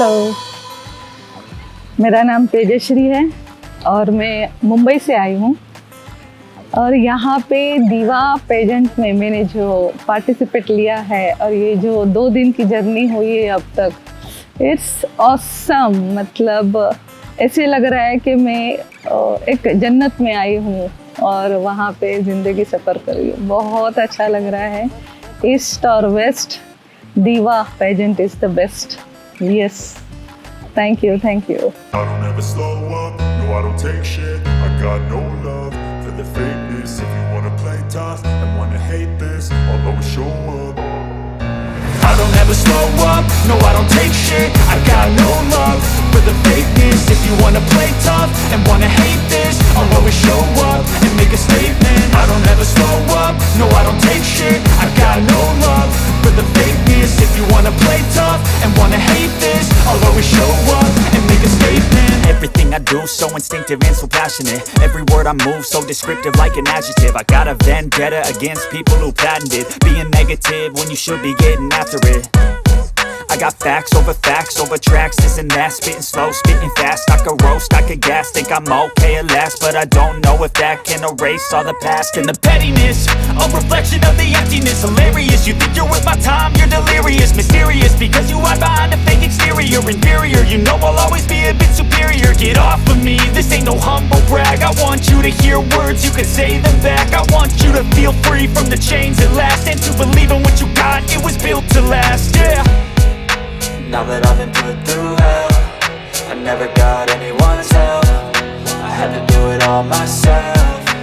Hello, मेरा नाम तेजश्री है और मैं मुंबई से आई हूँ। और यहाँ पे दीवा पेजेंट में मैंने जो पार्टिसिपेट लिया है और ये जो 2 दिन की जर्नी हुई है अब तक, इट्स ऑसम। मतलब ऐसे लग रहा है कि मैं एक जन्नत में आई हूँ और वहाँ पे ज़िंदगी सफ़र कर रही हूँ। बहुत अच्छा लग रहा है। ईस्ट और west, diva pageant is the best. Yes, thank you, thank you. I don't ever slow up, no I don't take shit. I got no love for the fakeness. If you wanna play tough and wanna hate this, I'll always show up. I don't ever slow up, no I don't take shit. I got no love for the fakeness. If you wanna play tough and wanna hate this, I'll always show up and make a statement. I don't ever slow up, no I don't take shit. I got no love for the fakeness. If you wanna play tough and wanna hate this, I'll always show up and make a statement. Everything I do so instinctive and so passionate. Every word I move so descriptive like an adjective. I got a vendetta against people who patented being negative when you should be getting after it. I got facts over tracks, this and that. Spitting slow, spitting fast. I could roast, I could gas. Think I'm okay at last, but I don't know if that can erase all the past. And the pettiness, a reflection of the emptiness. Hilarious, you think you're worth my time, you're delirious. Mysterious, because you hide behind a fake exterior. Inferior, you know I'll always be a bit superior. Get off of me, this ain't no humble brag. I want you to hear words, you can say them back. I want you to feel free from the chains at last, and to believe in what you got, it was built to last, yeah. Now that I've been put through hell, I never got anyone's help. I had to do it all myself.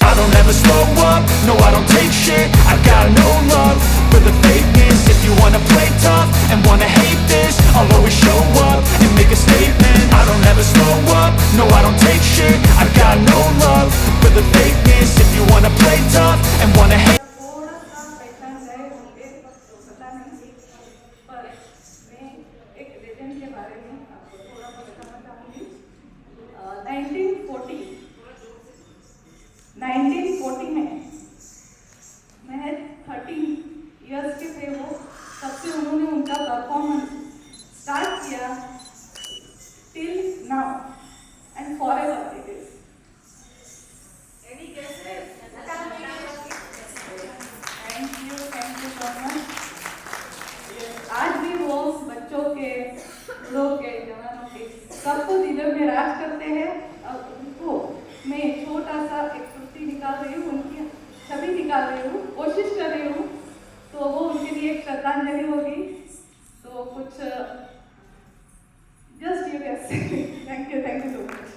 I don't ever slow up, no I don't take shit. I got no love for the fakeness. If you wanna play tough and wanna hate this, I'll always show up and make a statement. I don't ever slow up, no I don't take shit. I got no love for the fakeness. If you wanna play tough and wanna hate. में मैं 13 years के थे वो, तब से उन्होंने उनका performance start किया till now and forever it is. Thank you so much. आज भी वो बच्चों के, बूढ़ों के, जवानों के सबको दिलों में राज करते हैं। और उनको मैं छोटा सा एक छुट्टी निकाल रही हूँ, उनकी छवि निकाल रही हूँ, कोशिश कर रही हूँ, तो वो उनके लिए एक श्रद्धांजलि होगी। तो कुछ just you can say thank you so much.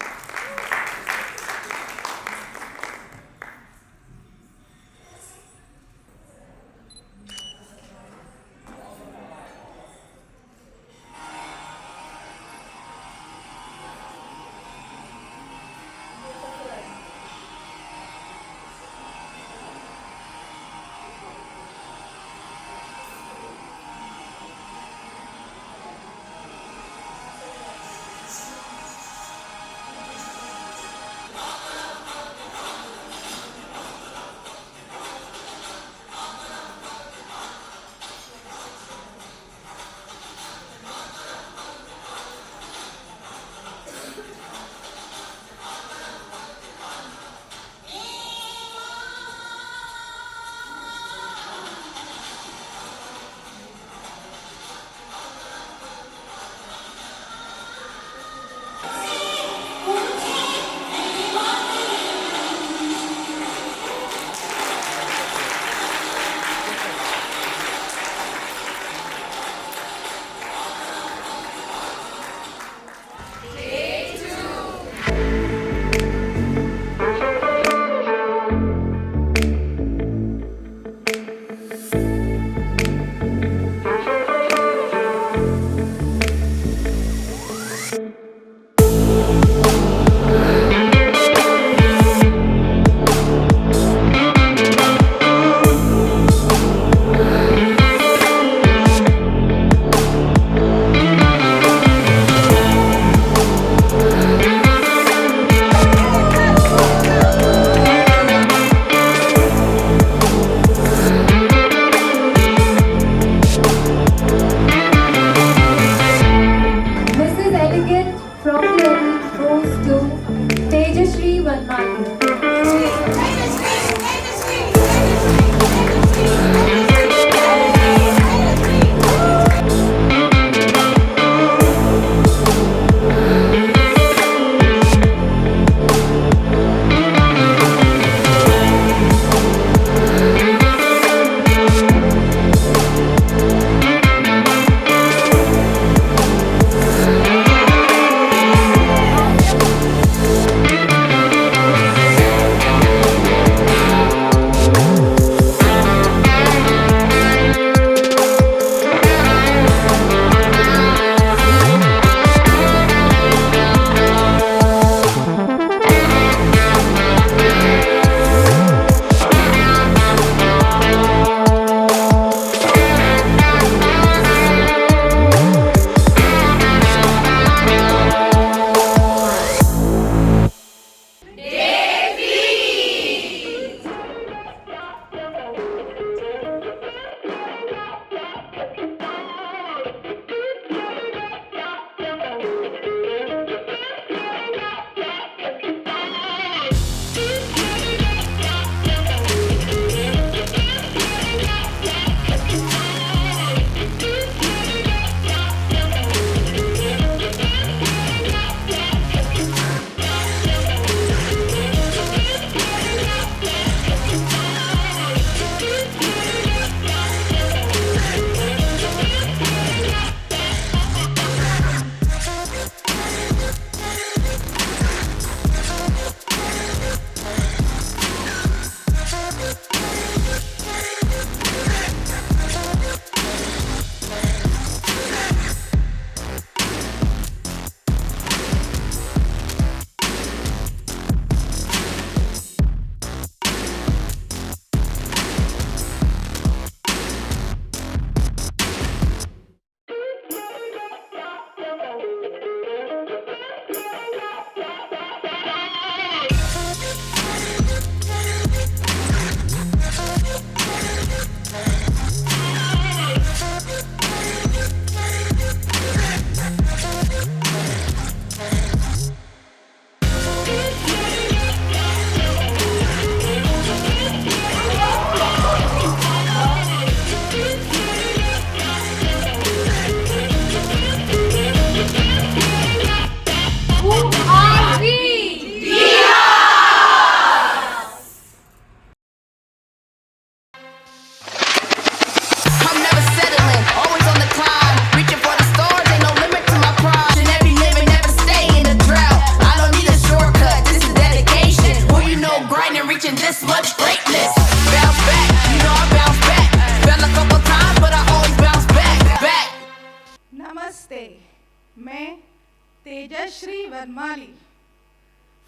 Vanmali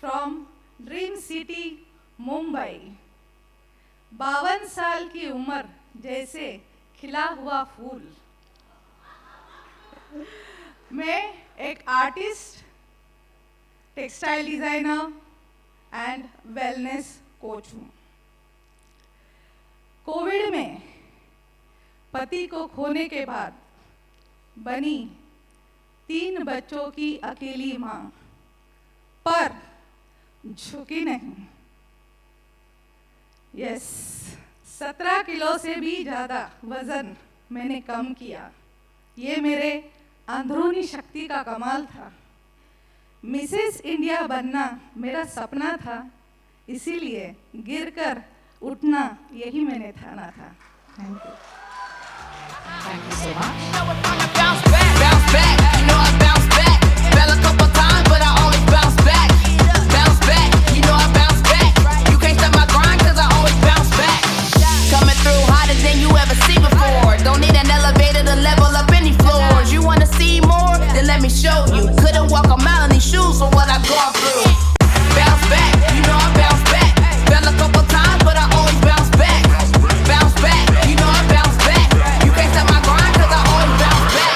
from Dream City, Mumbai. 52 साल की उम्र जैसे खिला हुआ फूल। मैं एक artist, textile designer and wellness coach हूँ। कोविड में पति को खोने के बाद बनी 3 बच्चों की अकेली माँ, पर झुकी नहीं। यस, 17 किलो से भी ज़्यादा वज़न मैंने कम किया। ये मेरे अंदरूनी शक्ति का कमाल था। मिसेस इंडिया बनना मेरा सपना था, इसीलिए गिरकर उठना यही मैंने ठाना था। Thank you. Thank you so much. Bounce back, bounce back. You know I bounce back. Fell a couple times, but I always bounce back. Bounce back, you know I bounce back. You can't stop my grind, cause I always bounce back. Coming through hotter than you ever seen before. Don't need an elevator to level up any floors. You wanna see more? Then let me show you. Couldn't walk a mile in these shoes for what I've gone through. Bounce back, you know I bounce back. Fell a couple times, but I always bounce back. Bounce back, you know I bounce back. You can't stop my grind, cause I always bounce back.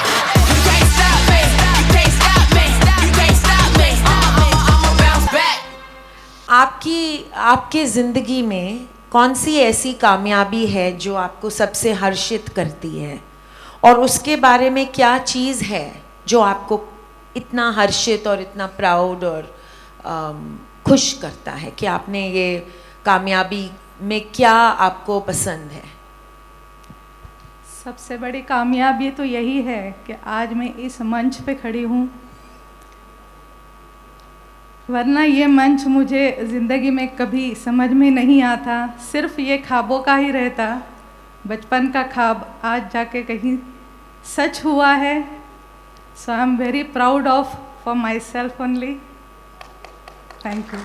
You can't stop me, you can't stop me, you can't stop me. I'ma bounce back. आपकी ज़िंदगी में कौन सी ऐसी कामयाबी है जो आपको सबसे हर्षित करती है, और उसके बारे में क्या चीज़ है जो आपको इतना हर्षित और इतना प्राउड और खुश करता है कि आपने ये कामयाबी में क्या आपको पसंद है? सबसे बड़ी कामयाबी तो यही है कि आज मैं इस मंच पे खड़ी हूँ, वरना ये मंच मुझे ज़िंदगी में कभी समझ में नहीं आता। सिर्फ ये ख्वाबों का ही रहता। बचपन का ख्वाब आज जाके कहीं सच हुआ है। So I am very proud of for myself only. Thank you.